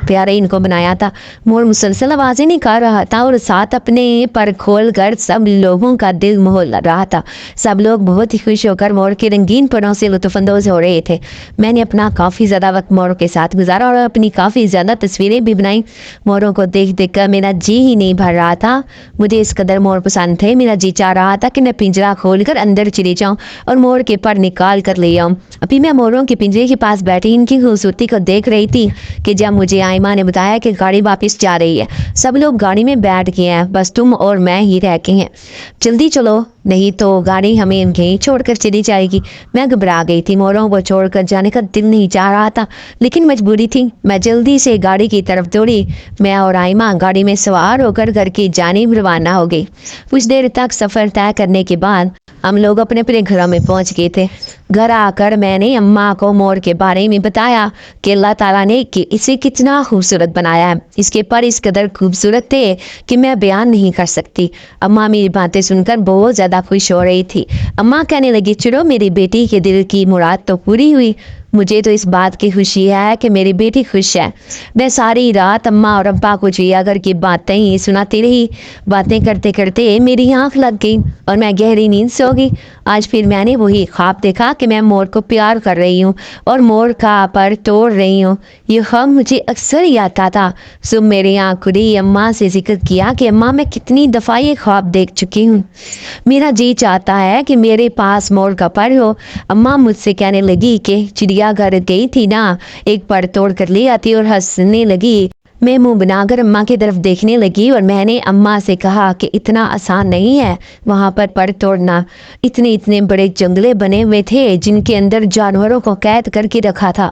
پیارے ان کو بنایا تھا۔ مور مسلسل آوازیں نکال رہا تھا اور ساتھ اپنے پر کھول کر سب لوگوں کا دل موہ رہا تھا۔ سب لوگ بہت ہی خوش ہو کر مور کے رنگین پروں سے لطف اندوز ہو رہے تھے۔ میں نے اپنا کافی زیادہ وقت موروں کے ساتھ گزارا اور اپنی کافی زیادہ تصویریں بھی بنائیں۔ موروں کو دیکھ کر میرا جی ہی نہیں بھر رہا تھا۔ مجھے اس قدر مور پسند تھے، میرا جی چاہ رہا تھا کہ میں پنجرا کھول کر اندر چلی جاؤں اور مور کے پر نکال کر لے آؤں۔ ابھی میں موروں کے پنجرے کے پاس بیٹھی ان کی خوبصورتی کو دیکھ رہی تھی کہ جب مجھے آئمہ نے بتایا کہ گاڑی واپس جا رہی ہے، سب لوگ گاڑی میں بیٹھ گئے ہیں، بس تم اور میں ہی رہ گئے ہیں، جلدی چلو نہیں تو گاڑی ہمیں یہیں چھوڑ کر چلی جائے گی۔ میں گھبرا گئی تھی۔ موروں کو چھوڑ کر جانے کا دل نہیں چاہ رہا تھا لیکن مجبوری تھی۔ میں جلدی سے گاڑی کی طرف دوڑی۔ میں اور آئمہ گاڑی میں سوار ہو کر گھر کی جانب روانہ ہو گئی۔ کچھ دیر تک سفر طے کرنے کے بعد हम लोग अपने अपने घरों में पहुंच गए थे। घर आकर मैंने अम्मा को मोर के बारे में बताया कि अल्लाह ताला ने कि इसे कितना खूबसूरत बनाया है। इसके पर इस कदर खूबसूरत थे कि मैं बयान नहीं कर सकती। अम्मा मेरी बातें सुनकर बहुत ज़्यादा खुश हो रही थी। अम्मा कहने लगी, चलो मेरी बेटी के दिल की मुराद तो पूरी हुई। मुझे तो इस बात की खुशी है कि मेरी बेटी खुश है। मैं सारी रात अम्मा और अब्बा को चिड़ियाघर की बातें ही सुनाती रही। बातें करते करते मेरी आंख लग गई और मैं गहरी नींद सो गई। आज फिर मैंने वही ख्वाब देखा कि मैं मोर को प्यार कर रही हूँ और मोर का पर तोड़ रही हूँ। ये ख्वाब मुझे अक्सर ही आता था। सुबह मेरी आँख खुली, अम्मा से जिक्र किया कि अम्मा मैं कितनी दफ़ा ये ख्वाब देख चुकी हूँ। मेरा जी चाहता है कि मेरे पास मोर का पर हो। अम्मा मुझसे कहने लगी कि चिड़ियाघर गई थी ना, एक पर तोड़ कर ले आती, और हंसने लगी। मैं मुंह बनाकर अम्मा की तरफ देखने लगी और मैंने अम्मा से कहा कि इतना आसान नहीं है वहाँ पर तोड़ना। इतने इतने बड़े जंगले बने हुए थे जिनके अंदर जानवरों को कैद करके रखा था।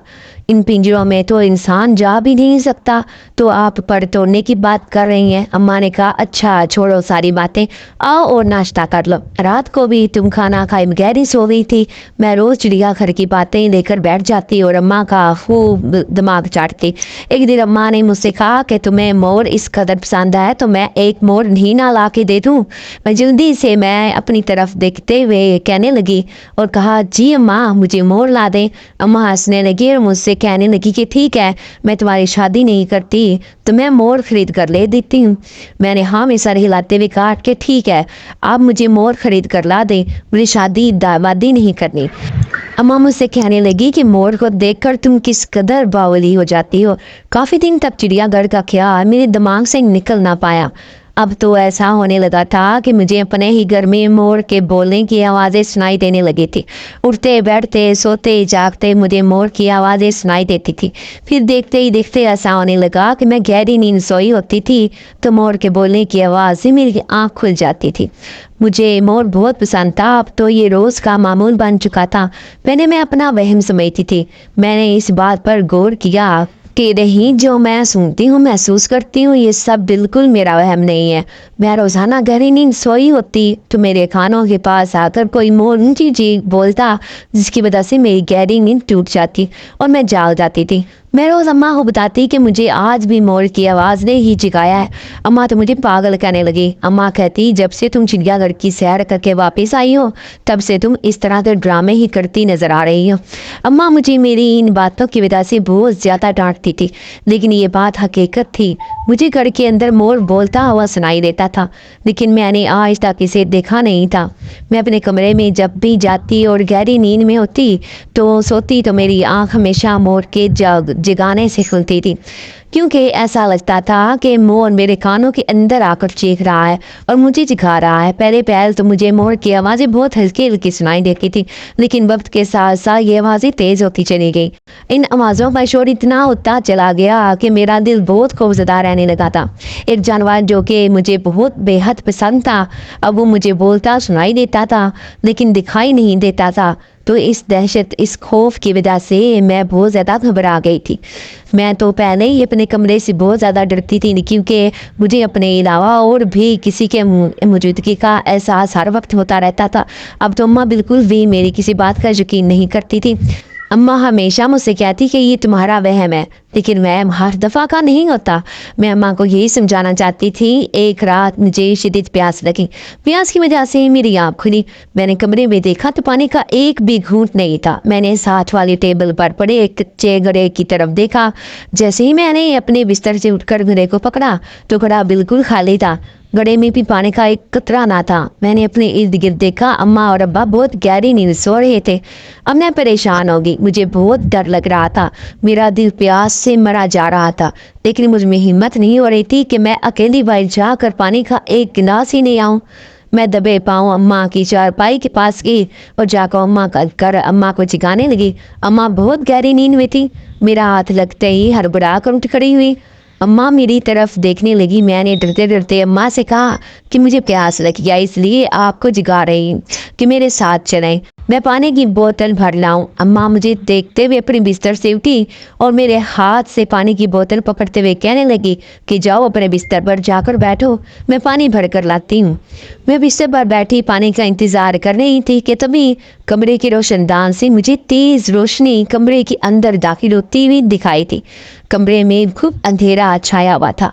इन पिंजरों में तो इंसान जा भी नहीं सकता, तो आप पर तोड़ने की बात कर रही हैं। अम्मा ने कहा, अच्छा छोड़ो सारी बातें, आओ और नाश्ता कर लो। रात को भी तुम खाना खाए बगैर ही सो गई थी। मैं रोज़ चिड़ियाघर की बातें लेकर बैठ जाती और अम्मा का खूब दिमाग चाटती। एक दिन अम्मा ने मुझसे कहा कि तुम्हें मोर इस कदर पसंद है तो मैं एक मोर नहीं ना ला के दे दूँ। मैं जल्दी से मैं अपनी तरफ देखते हुए कहने लगी और कहा, जी अम्मा मुझे मोर ला दें। अम्मा हंसने लगी और मुझसे कहने लगी कि ठीक है, मैं तुम्हारी शादी नहीं करती तो मैं मोर खरीद कर ले देती हूँ। मैंने हाँ में सर हिलाते हुए कहा कि ठीक है, आप मुझे मोर खरीद कर ला दें, मुझे शादी दामादी नहीं करनी। अम्मा मुझसे कहने लगी कि मोर को देखकर तुम किस कदर बावली हो जाती हो। काफ़ी दिन तक चिड़ियाघर का ख्याल मेरे दिमाग से निकल ना पाया। अब तो ऐसा होने लगा था कि मुझे अपने ही घर में मोर के बोलने की आवाज़ें सुनाई देने लगी थी। उठते बैठते सोते जागते मुझे मोर की आवाज़ें सुनाई देती थी। फिर देखते ही देखते ऐसा होने लगा कि मैं गहरी नींद सोई होती थी तो मोर के बोलने की आवाज़ से मेरी आँख खुल जाती थी। मुझे मोर बहुत पसंद था। अब तो ये रोज़ का मामूल बन चुका था। पहले मैं अपना वहम समझती थी। मैंने इस बात पर गौर किया कि नहीं, जो मैं सुनती हूँ महसूस करती हूँ ये सब बिल्कुल मेरा वहम नहीं है। मैं रोज़ाना गहरी नींद सोई होती तो मेरे कानों के पास आकर कोई मोर ऊंची चीख बोलता, जिसकी वजह से मेरी गहरी नींद टूट जाती और मैं जाग जाती थी। मैं रोज़ अम्मा को बताती कि मुझे आज भी मोर की आवाज़ ने ही जगाया है। अम्मा तो मुझे पागल कहने लगी। अम्मा कहती, जब से तुम चिड़ियाघर की सैर करके वापस आई हो तब से तुम इस तरह के ड्रामे ही करती नज़र आ रही हो। अम्मा मुझे मेरी इन बातों की वजह से बहुत ज़्यादा डांटती थी, लेकिन ये बात हकीकत थी। मुझे घर के अंदर मोर बोलता हुआ सुनाई देता था, लेकिन मैंने आज तक इसे देखा नहीं था। मैं अपने कमरे में जब भी जाती और गहरी नींद में होती तो सोती तो मेरी आँख हमेशा मोर के जगाने से खुलती थी, क्योंकि ऐसा लगता था कि मोर मेरे कानों के अंदर आकर चीख रहा है और मुझे जगा रहा है। पहले पहल तो मुझे मोर की आवाज़ें बहुत हल्की हल्की सुनाई देती थी, लेकिन वक्त के साथ साथ ये आवाज़ें तेज़ होती चली गई। इन आवाज़ों का शोर इतना होता चला गया कि मेरा दिल बहुत खौफजदा रहने लगा था। एक जानवर जो कि मुझे बहुत बेहद पसंद था, अब वो मुझे बोलता सुनाई देता था लेकिन दिखाई नहीं देता था। तो इस दहशत, इस खौफ की वजह से मैं बहुत ज़्यादा घबरा गई थी। मैं तो पहले ही अपने कमरे से बहुत ज़्यादा डरती थी, क्योंकि मुझे अपने अलावा और भी किसी के मौजूदगी का एहसास हर वक्त होता रहता था। अब तो अम्मा बिल्कुल भी मेरी किसी बात का यकीन नहीं करती थी। अम्मा हमेशा मुझसे कहती कि ये तुम्हारा वहम है, लेकिन वहम हर दफ़ा का नहीं होता। मैं अम्मा को यही समझाना चाहती थी। एक रात मुझे शिद्दत प्यास लगी। प्यास की वजह से मेरी आँख खुली। मैंने कमरे में देखा तो पानी का एक भी घूंट नहीं था। मैंने साथ वाली टेबल पर पड़े एक कच्चे घड़े की तरफ देखा। जैसे ही मैंने अपने बिस्तर से उठकर घड़े को पकड़ा तो घड़ा बिल्कुल खाली था। घड़े में भी पानी का एक कतरा ना था। मैंने अपने इर्द गिर्द देखा, अम्मा और अब्बा बहुत गहरी नींद सो रहे थे। अब मैं परेशान हो गई। मुझे बहुत डर लग रहा था। मेरा दिल प्यास से मरा जा रहा था, लेकिन मुझ में हिम्मत नहीं हो रही थी कि मैं अकेली बाहर जाकर पानी का एक गिलास ही नहीं आऊँ। मैं दबे पाऊँ अम्मा की चारपाई के पास गई और जाकर अम्मा का कर अम्मा को जगाने लगी। अम्मा बहुत गहरी नींद में थी। मेरा हाथ लगते ही हड़बड़ा कर उठ खड़ी हुई। अम्मा मेरी तरफ देखने लगी। मैंने डरते डरते अम्मा से कहा कि मुझे प्यास लगी है, इसलिए आपको जगा रही हूँ। کہ میرے ساتھ چلیں، میں پانی کی بوتل بھر لاؤں۔ اماں مجھے دیکھتے ہوئے اپنی بستر سے اٹھی اور میرے ہاتھ سے پانی کی بوتل پکڑتے ہوئے کہنے لگی کہ جاؤ اپنے بستر پر جا کر بیٹھو، میں پانی بھر کر لاتی ہوں۔ میں بستر پر بیٹھی پانی کا انتظار کر رہی تھی کہ تبھی کمرے کی روشن دان سے مجھے تیز روشنی کمرے کے اندر داخل ہوتی ہوئی دکھائی تھی۔ کمرے میں خوب اندھیرا چھایا ہوا تھا،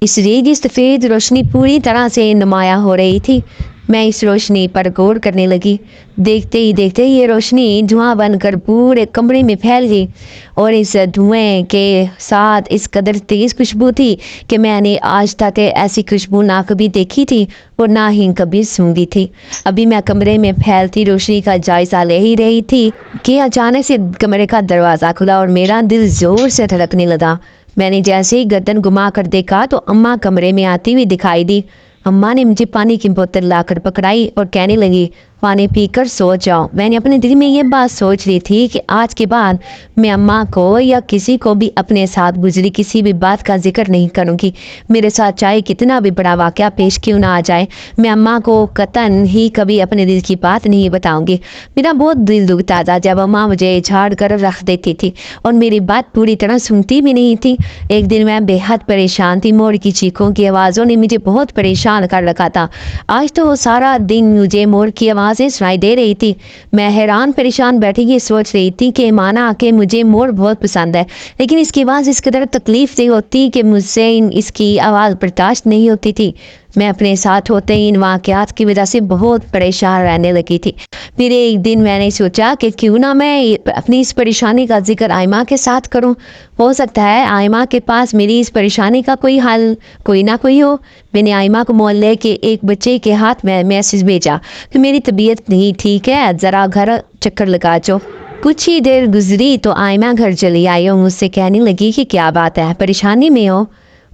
اس لیے یہ سفید روشنی پوری طرح سے نمایاں ہو رہی تھی۔ میں اس روشنی پر غور کرنے لگی۔ دیکھتے ہی دیکھتے یہ روشنی دھواں بن کر پورے کمرے میں پھیل گئی اور اس دھوئیں کے ساتھ اس قدر تیز خوشبو تھی کہ میں نے آج تک ایسی خوشبو نہ کبھی دیکھی تھی اور نہ ہی کبھی سونگھی تھی۔ ابھی میں کمرے میں پھیلتی روشنی کا جائزہ لے ہی رہی تھی کہ اچانک سے کمرے کا دروازہ کھلا اور میرا دل زور سے دھڑکنے لگا۔ میں نے جیسے ہی گردن گھما کر دیکھا تو اماں کمرے میں آتی ہوئی دکھائی دی۔ اماں نے مجھے پانی کی بوتل لا کر پکڑائی اور کہنے لگی پانی پی کر سو جاؤ۔ میں نے اپنے دل میں یہ بات سوچ لی تھی کہ آج کے بعد میں اماں کو یا کسی کو بھی اپنے ساتھ گزری کسی بھی بات کا ذکر نہیں کروں گی۔ میرے ساتھ چاہے کتنا بھی بڑا واقعہ پیش کیوں نہ آ جائے، میں اماں کو قطعاً ہی کبھی اپنے دل کی بات نہیں بتاؤں گی۔ میرا بہت دل دکھتا تھا جب اماں مجھے جھاڑ کر رکھ دیتی تھی اور میری بات پوری طرح سنتی بھی نہیں تھی۔ ایک دن میں بے حد پریشان تھی، مور کی چیخوں کی آوازوں نے مجھے بہت پریشان کر رکھا تھا۔ آج تو سارا دن مجھے مور کی آوازیں سنائی دے رہی تھی۔ میں حیران پریشان بیٹھی یہ سوچ رہی تھی کہ مانا کہ مجھے مور بہت پسند ہے، لیکن اس کی آواز اس قدر تکلیف دہ ہوتی کہ مجھ سے اس کی آواز برداشت نہیں ہوتی تھی۔ میں اپنے ساتھ ہوتے ان واقعات کی وجہ سے بہت پریشان رہنے لگی تھی۔ پھر ایک دن میں نے سوچا کہ کیوں نہ میں اپنی اس پریشانی کا ذکر آئمہ کے ساتھ کروں، ہو سکتا ہے آئمہ کے پاس میری اس پریشانی کا کوئی حل کوئی نہ کوئی ہو۔ میں نے آئمہ کو محلے کے ایک بچے کے ہاتھ میں میسج بھیجا کہ میری طبیعت نہیں ٹھیک ہے، ذرا گھر چکر لگا جو۔ کچھ ہی دیر گزری تو آئمہ گھر چلی آئی اور مجھ سے کہنے لگی کہ کیا بات ہے، پریشانی میں ہو؟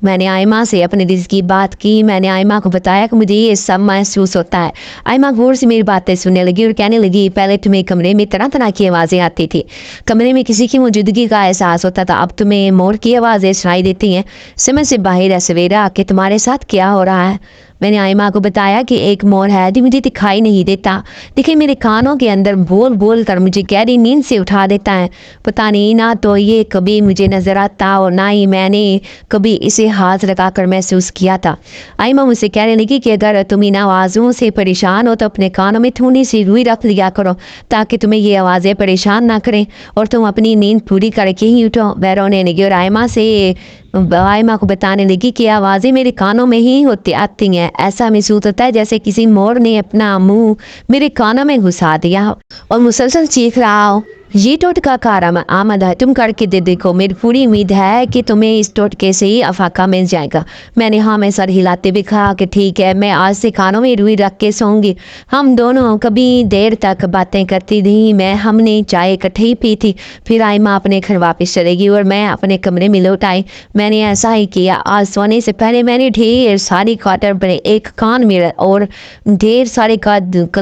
میں نے آئمہ سے اپنے دل کی بات کی۔ میں نے آئمہ کو بتایا کہ مجھے یہ سب محسوس ہوتا ہے۔ آئمہ غور سے میری باتیں سننے لگی اور کہنے لگی پہلے تمہیں کمرے میں طرح طرح کی آوازیں آتی تھی، کمرے میں کسی کی موجودگی کا احساس ہوتا تھا، اب تمہیں مور کی آوازیں سنائی دیتی ہیں، سمجھ سے باہر ہے سویرا کہ تمہارے ساتھ کیا ہو رہا ہے۔ میں نے آئمہ کو بتایا کہ ایک مور ہے جو مجھے دکھائی نہیں دیتا، لیکن میرے کانوں کے اندر بول بول کر مجھے گہری نیند سے اٹھا دیتا ہے۔ پتہ نہیں نہ تو یہ کبھی مجھے نظر آتا اور نہ ہی میں نے کبھی اسے ہاتھ لگا کر محسوس کیا تھا۔ آئمہ مجھ سے کہنے لگی کہ اگر تم ان آوازوں سے پریشان ہو تو اپنے کانوں میں تھوڑی سی روئی رکھ لیا کرو تاکہ تمہیں یہ آوازیں پریشان نہ کریں اور تم اپنی نیند پوری کر کے ہی اٹھو۔ میں رونے لگی اور آئمہ کو بتانے لگی کہ آوازیں میرے کانوں میں ہی آتی ہیں، ایسا محسوس ہوتا ہے جیسے کسی مور نے اپنا منہ میرے کانوں میں گھسا دیا اور مسلسل چیخ رہا ہو۔ یہ ٹوٹکا آمد ہے، تم کر کے دیکھو، میری پوری امید ہے کہ تمہیں اس ٹوٹکے سے ہی افاقہ مل جائے گا۔ میں نے ہاں میں سر ہلاتے بھی کہا کہ ٹھیک ہے، میں آج سے کانوں میں روئی رکھ کے سوؤں گی۔ ہم دونوں کبھی دیر تک باتیں کرتی رہی، ہم نے چائے اکٹھے ہی پی تھی۔ پھر آئمہ اپنے گھر واپس چلے گی اور میں اپنے کمرے میں لوٹ آئی۔ میں نے ایسا ہی کیا، آج سونے سے پہلے میں نے ڈھیر ساری کاٹر اپنے ایک کان میں اور ڈھیر سارے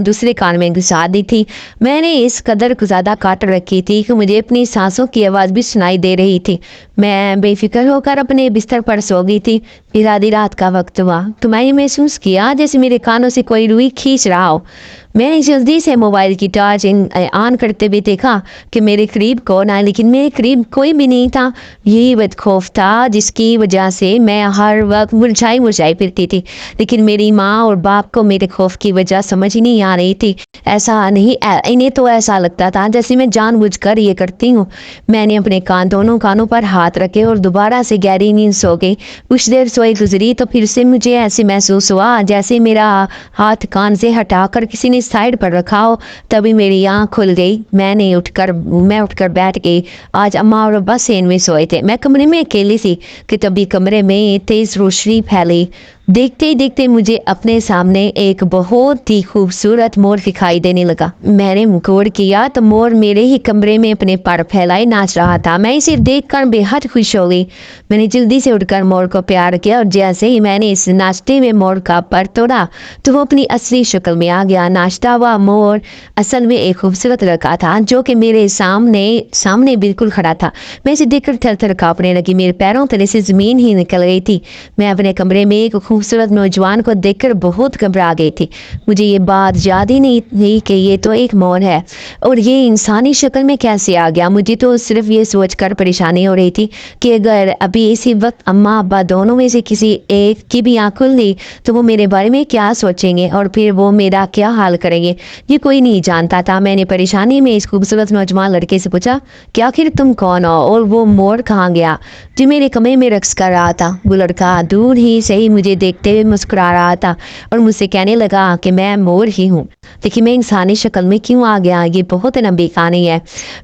دوسرے کان میں گھسا دی تھی۔ میں نے اس قدر زیادہ کاٹر رکھی تھی کہ مجھے اپنی سانسوں کی آواز بھی سنائی دے رہی تھی۔ میں بے فکر ہو کر اپنے بستر پر سو گئی تھی۔ پھر آدھی رات کا وقت ہوا تو میں نے محسوس کیا جیسے میرے کانوں سے کوئی روئی کھینچ رہا ہو۔ میں نے جلدی سے موبائل کی ٹارچ آن کرتے ہوئے دیکھا کہ میرے قریب کون آیا، لیکن میرے قریب کوئی بھی نہیں تھا۔ یہی بدخوف تھا جس کی وجہ سے میں ہر وقت مرجھائی پھرتی تھی، لیکن میری ماں اور باپ کو میرے خوف کی وجہ سمجھ ہی نہیں آ رہی تھی۔ انہیں تو ایسا لگتا تھا جیسے میں جان بوجھ کر یہ کرتی ہوں۔ میں نے اپنے دونوں کانوں پر ہاتھ رکھے اور دوبارہ سے گہری نیند سو گئی۔ کچھ دیر سوئی گزری تو پھر سے مجھے ایسے محسوس ہوا جیسے میرا ہاتھ کان سے ہٹا کر کسی نے سائڈ پر رکھا ہو۔ تبھی میری آنکھ کھل گئی، میں اٹھ کر بیٹھ گئی۔ آج اماں اور ابا سین میں سوئے تھے، میں کمرے میں اکیلی تھی کہ تبھی کمرے میں تیز روشنی پھیلی۔ دیکھتے ہی دیکھتے مجھے اپنے سامنے ایک بہت ہی خوبصورت مور دکھائی دینے لگا۔ میں نے غور کیا تو مور میرے ہی کمرے میں اپنے پر پھیلائے ناچ رہا تھا۔ میں اسے دیکھ کر بے حد خوش ہو گئی۔ میں نے جلدی سے اٹھ کر مور کو پیار کیا اور جیسے ہی میں نے اس ناچتے میں مور کا پر توڑا تو وہ اپنی اصلی شکل میں آ گیا۔ ناچتا ہوا مور اصل میں ایک خوبصورت لڑکا تھا جو کہ میرے سامنے بالکل کھڑا تھا۔ میں اسے دیکھ کر تھر تھر کانپنے لگی، میرے پیروں تلے سے زمین ہی نکل گئی تھی۔ میں اپنے کمرے میں ایک खूबसूरत नौजवान को देखकर बहुत घबरा गई थी। मुझे ये बात याद ही नहीं थी कि ये तो एक मोर है और ये इंसानी शक्ल में कैसे आ गया। मुझे तो सिर्फ ये सोचकर परेशानी हो रही थी कि अगर अभी इसी वक्त अम्मा अब्बा दोनों में से किसी एक की भी आँख खुल ली तो वो मेरे बारे में क्या सोचेंगे और फिर वो मेरा क्या हाल करेंगे, ये कोई नहीं जानता था। मैंने परेशानी में इस खूबसूरत नौजवान लड़के से पूछा कि आखिर तुम कौन हो और वो मोर कहाँ गया जो मेरे कमरे में रक्स कर रहा था। वो लड़का दूर ही से ही मुझे देखते हुए मुस्कुरा रहा था और मुझसे कहने लगा कि मैं मोर ही हूँ, देखिए मैं इंसानी शक्ल में क्यों आ गया, ये बहुत लंबी कहानी है।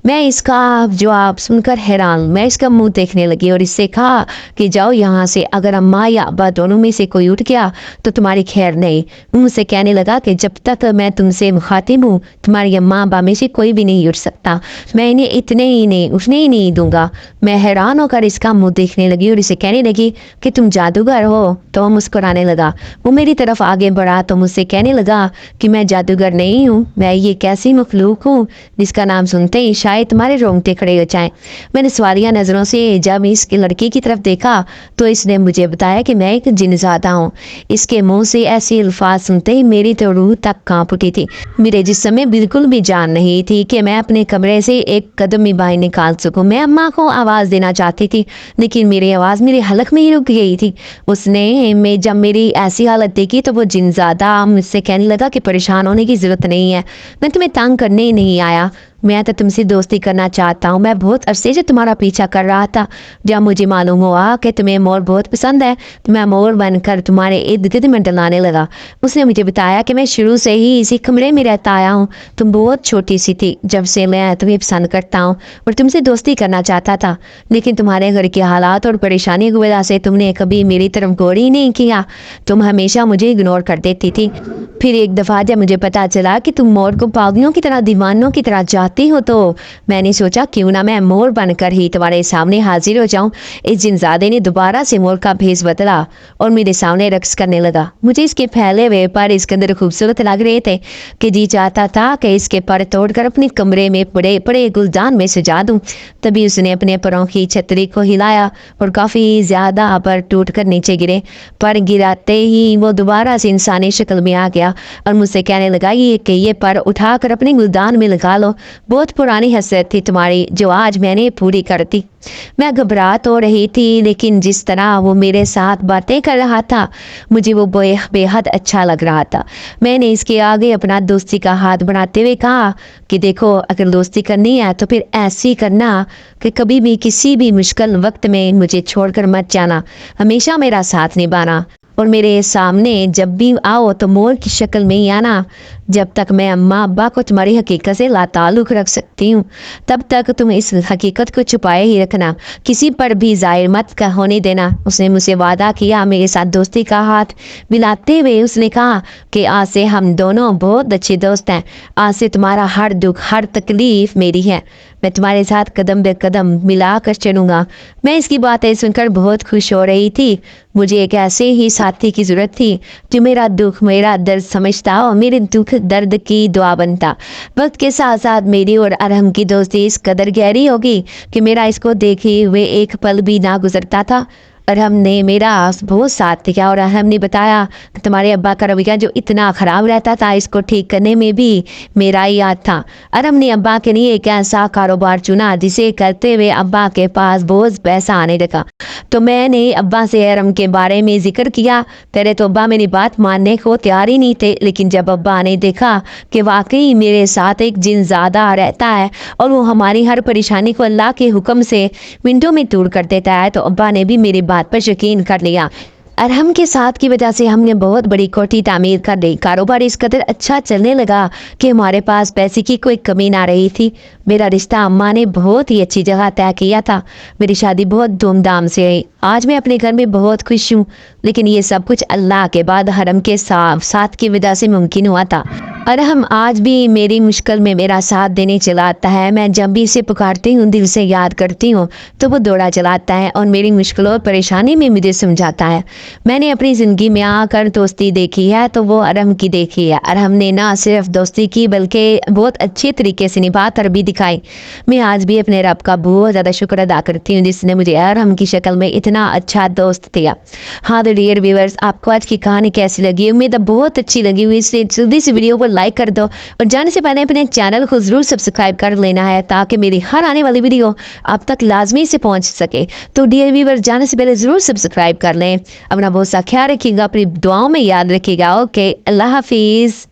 मैं इसका जवाब सुनकर हैरान, मैं इसका मुंह देखने लगी और इससे कहा कि जाओ यहाँ से, अगर अम्मा या अब्बा दोनों में से कोई उठ गया तो तुम्हारी खैर नहीं। मुझसे कहने लगा कि जब तक मैं तुमसे मुखातिब हूँ तुम्हारी अम्मा अब्बा में से कोई भी नहीं उठ सकता, मैं इन्हें इतने ही नहीं उठने ही नहीं दूंगा। मैं हैरान होकर इसका मुंह देखने लगी और इसे कहने लगी कि तुम जादूगर हो। तो वो मुस्कुराने लगा। वो मेरी तरफ आगे बढ़ा तो मुझसे कहने लगा कि मैं जादूगर नहीं हूँ, मैं ये कैसी मखलूक हूँ जिसका नाम सुनते ही शायद तुम्हारे रोंगटे खड़े हो जाएं। मैंने सवालिया नज़रों से जब इसके लड़के की तरफ देखा तो इसने मुझे बताया कि मैं एक जिनज़ादा हूँ। इसके मुंह से ऐसे अल्फाज सुनते ही मेरी तो रूह तक कांप उठी थी। मेरे जिस्म में बिल्कुल भी जान नहीं थी कि मैं अपने कमरे से एक कदम भी बाहर निकाल सकूं। मैं अम्मा को आवाज़ देना चाहती थी लेकिन मेरी आवाज़ मेरे हलक में ही रुक गई थी। उसने मैं जब मेरी ऐसी हालत देखी तो वो जिनज़ादा मुझसे कहने लगा कि परेशान होने की ज़रूरत नहीं है, मैं तुम्हें तंग करने ही नहीं आया, मैं तो तुमसे दोस्ती करना चाहता हूँ। मैं बहुत अरसे से तुम्हारा पीछा कर रहा था। जब मुझे मालूम हुआ कि तुम्हें मोर बहुत पसंद है तो मैं मोर बनकर तुम्हारे इर्द गिर्द मंडलाने लगा। उसने मुझे बताया कि मैं शुरू से ही इसी कमरे में रहता आया हूँ, तुम बहुत छोटी सी थी जब से मैं तुम्हें पसंद करता हूँ और तुमसे दोस्ती करना चाहता था, लेकिन तुम्हारे घर के हालात और परेशानी की वजह से तुमने कभी मेरी तरफ गौर ही नहीं किया। तुम हमेशा मुझे इग्नोर कर देती थी। फिर एक दफ़ा जब मुझे पता चला कि तुम मोर को पागलों की तरह दीवानों की तरह चाहती हो तो मैंने सोचा क्यों ना मैं मोर बनकर ही तुम्हारे सामने हाजिर हो जाऊं। इस जिनजादे ने दोबारा से मोर का भेस बदला और मेरे सामने रक्स करने लगा। मुझे इसके फैले हुए पर इस कदर खूबसूरत लग रहे थे कि जी चाहता था कि इसके पर तोड़कर अपने कमरे में बड़े बड़े गुलदान में सजा दूं। तभी उसने अपने परों की छतरी को हिलाया और काफ़ी ज़्यादा पर टूट कर नीचे गिरे। पर गिराते ही वो दोबारा से इंसानी शक्ल में आ गया और मुझसे कहने लगा ये पर उठाकर अपने गुलदान में लगा लो, बहुत पुरानी हसरत थी तुम्हारी जो आज मैंने पूरी कर दी। मैं घबरा तो रही थी लेकिन जिस तरह वो मेरे साथ बातें कर रहा था मुझे वो बेहद अच्छा लग रहा था। मैंने इसके आगे अपना दोस्ती का हाथ बढ़ाते हुए कहा कि देखो अगर दोस्ती करनी है तो फिर ऐसी करना कि कभी भी किसी भी मुश्किल वक्त में मुझे छोड़कर मत जाना, हमेशा मेरा साथ निभाना और मेरे सामने जब भी आओ तो मोर की शक्ल में ही आना। जब तक मैं अम्मा अब्बा को तुम्हारी हकीकत से लाताल्लुक़ रख सकती हूँ तब तक तुम इस हकीकत को छुपाए ही रखना, किसी पर भी ज़ाहिर मत होने देना। उसने मुझसे वादा किया। मेरे साथ दोस्ती का हाथ मिलाते हुए उसने कहा कि आज से हम दोनों बहुत अच्छे दोस्त हैं, आज से तुम्हारा हर दुख हर तकलीफ़ मेरी है, मैं तुम्हारे साथ कदम बे कदम मिला कर चलूँगा। मैं इसकी बातें सुनकर बहुत खुश हो रही थी। मुझे एक ऐसे ही साथी की ज़रूरत थी जो मेरा दुख मेरा दर्द समझता और मेरे दुख दर्द की दुआ बनता। वक्त के साथ साथ मेरी और अरहम की दोस्ती इस कदर गहरी होगी कि मेरा इसको देखे हुए एक पल भी ना गुजरता था। अरहम ने मेरा बहुत साथ दिया और अरहम ने बताया कि तुम्हारे अब्बा का रवैया जो इतना ख़राब रहता था इसको ठीक करने में भी मेरा ही याद था। अरहम ने अब्बा के लिए एक ऐसा कारोबार चुना जिसे करते हुए अब्बा के पास बहुत पैसा आने लगा। तो मैंने अब्बा से अरहम के बारे में जिक्र किया। पहले तो अब्बा मेरी बात मानने को तैयार ही नहीं थे, लेकिन जब अब्बा ने देखा कि वाकई मेरे साथ एक जिनज़ादा रहता है और वो हमारी हर परेशानी को अल्लाह के हुक्म से मिनटों में दूर कर देता है तो अब्बा ने भी मेरी बात पर यकीन कर लिया। अरहम के साथ की वजह से हमने बहुत बड़ी कोठी तामीर कर ली। कारोबार इस कदर अच्छा चलने लगा कि हमारे पास पैसे की कोई कमी ना रही थी। मेरा रिश्ता अम्मा ने बहुत ही अच्छी जगह तय किया था। मेरी शादी बहुत धूमधाम से हुई। आज मैं अपने घर में बहुत खुश हूँ, लेकिन ये सब कुछ अल्लाह के बाद हरम के साथ की वजह से मुमकिन हुआ था। अरहम आज भी मेरी मुश्किल में मेरा साथ देने चला आता है। मैं जब भी इसे पुकारती हूँ, दिल से याद करती हूँ, तो वो दौड़ा चला आता है और मेरी मुश्किलों और परेशानी में मुझे समझाता है। मैंने अपनी ज़िंदगी में आकर दोस्ती देखी है तो वो अरहम की देखी है। अरहम ने ना सिर्फ दोस्ती की बल्कि बहुत अच्छे तरीके से निभा कर भी दिखाई। मैं आज भी अपने रब का बहुत ज़्यादा शुक्र अदा करती हूँ जिसने मुझे अरहम की शक्ल में इतना अच्छा दोस्त दिया। हाँ तो डियर व्यूअर्स, आपको आज की कहानी कैसी लगी? उम्मीद है बहुत अच्छी लगी हुई। इसलिए जल्दी से वीडियो को लाइक कर दो और जाने से पहले अपने चैनल को ज़रूर सब्सक्राइब कर लेना है ताकि मेरी हर आने वाली वीडियो आप तक लाजमी से पहुंच सके। तो डियर व्यूअर्स, जाने से पहले ज़रूर सब्सक्राइब कर लें। अपना बहुत सा ख्याल रखिएगा, अपनी दुआओं में याद रखिएगा। ओके, अल्लाह हाफिज़।